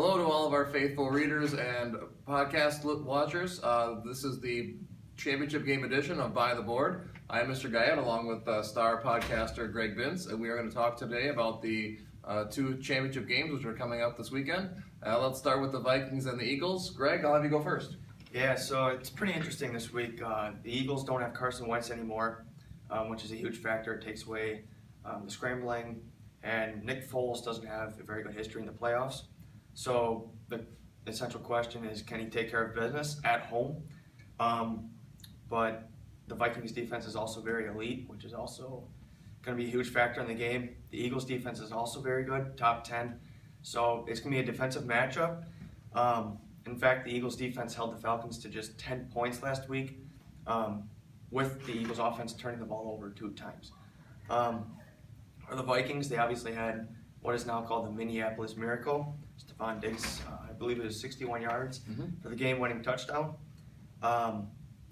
Hello to all of our faithful readers and podcast watchers. This is the championship game edition of By the Board. I am Mr. Guyette along with star podcaster Greg Vince, and we are going to talk today about the two championship games which are coming up this weekend. Let's start with the Vikings and the Eagles. Greg, I'll have you go first. Yeah, so it's pretty interesting this week. The Eagles don't have Carson Wentz anymore, which is a huge factor. It takes away the scrambling, and Nick Foles doesn't have a very good history in the playoffs. So the essential question is, can he take care of business at home? But the Vikings defense is also very elite, which is also going to be a huge factor in the game. The Eagles defense is also very good, top 10. So it's going to be a defensive matchup. In fact, the Eagles defense held the Falcons to just 10 points last week, with the Eagles offense turning the ball over 2 times. For the Vikings, they obviously had what is now called the Minneapolis Miracle. Stephon Diggs, I believe it was 61 yards for the game-winning touchdown.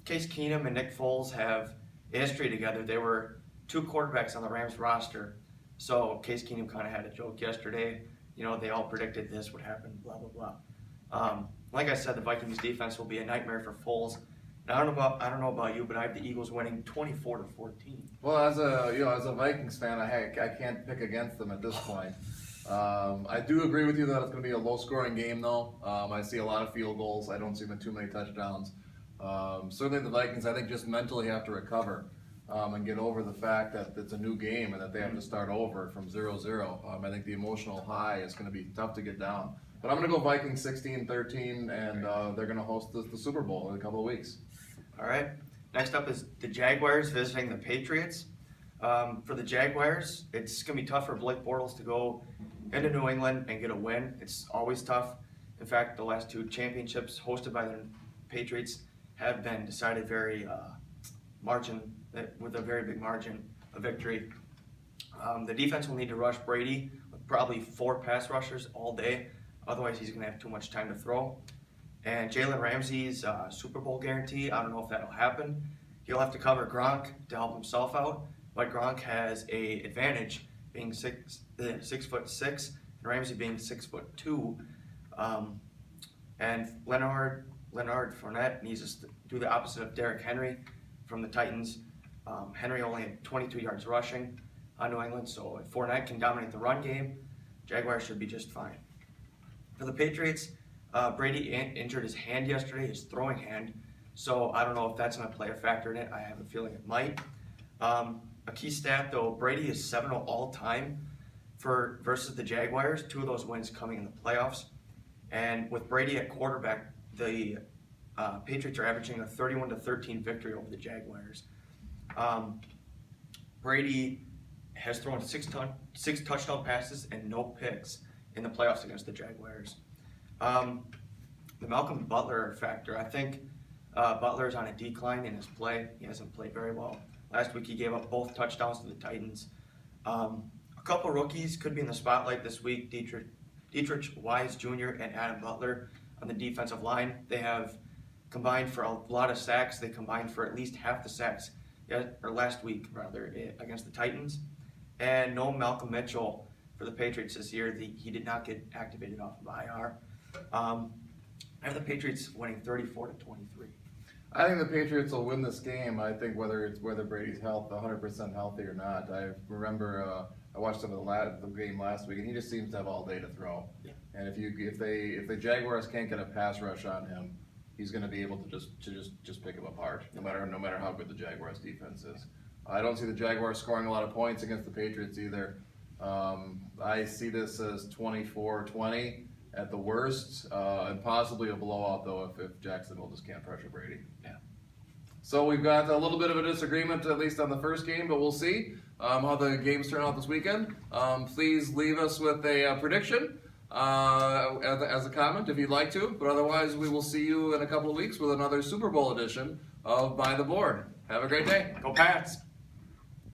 Case Keenum and Nick Foles have a history together. They were 2 quarterbacks on the Rams roster. So Case Keenum kind of had a joke yesterday. You know, they all predicted this would happen, blah, blah, blah. Like I said, the Vikings defense will be a nightmare for Foles. And I don't know about you, but I have the Eagles winning 24-14. Well, as a Vikings fan, I can't pick against them at this point. I do agree with you that it's going to be a low-scoring game, though. I see a lot of field goals. I don't see too many touchdowns. Certainly the Vikings, I think, just mentally have to recover and get over the fact that it's a new game and that they have to start over from 0-0. I think the emotional high is going to be tough to get down. But I'm going to go Vikings 16-13, and they're going to host the Super Bowl in a couple of weeks. All right. Next up is the Jaguars visiting the Patriots. For the Jaguars, it's going to be tough for Blake Bortles to go into New England and get a win. It's always tough. In fact, the last 2 championships hosted by the Patriots have been decided with a very big margin of victory. The defense will need to rush Brady with probably 4 pass rushers all day. Otherwise, he's going to have too much time to throw. And Jalen Ramsey's Super Bowl guarantee, I don't know if that'll happen. He'll have to cover Gronk to help himself out, but Gronk has an advantage being 6'6", and Ramsey being 6'2". And Leonard Fournette needs to do the opposite of Derrick Henry from the Titans. Henry only had 22 yards rushing on New England, so if Fournette can dominate the run game, Jaguars should be just fine. For the Patriots, Brady injured his hand yesterday, his throwing hand, so I don't know if that's going to play a factor in it. I have a feeling it might. A key stat, though, Brady is 7-0 all-time versus the Jaguars, 2 of those wins coming in the playoffs. And with Brady at quarterback, the Patriots are averaging a 31-13 victory over the Jaguars. Brady has thrown 6 touchdown passes and no picks in the playoffs against the Jaguars. The Malcolm Butler factor, I think Butler is on a decline in his play. He hasn't played very well. Last week he gave up both touchdowns to the Titans. A couple rookies could be in the spotlight this week, Dietrich Wise Jr. and Adam Butler on the defensive line. They have combined for a lot of sacks. They combined for at least half the sacks, last week against the Titans. And no Malcolm Mitchell for the Patriots this year. He did not get activated off of IR. I have the Patriots winning 34-23. I think the Patriots will win this game. I think whether Brady's 100% healthy or not. I remember I watched some of the game last week, and he just seems to have all day to throw. Yeah. And if the Jaguars can't get a pass rush on him, he's going to be able to just pick him apart, no matter how good the Jaguars defense is. I don't see the Jaguars scoring a lot of points against the Patriots either. I see this as 24-20 at the worst, and possibly a blowout though if Jacksonville just can't pressure Brady. Yeah. So we've got a little bit of a disagreement, at least on the first game, but we'll see how the games turn out this weekend. Please leave us with a prediction as a comment if you'd like to, but otherwise we will see you in a couple of weeks with another Super Bowl edition of By the Board. Have a great day. Go Pats!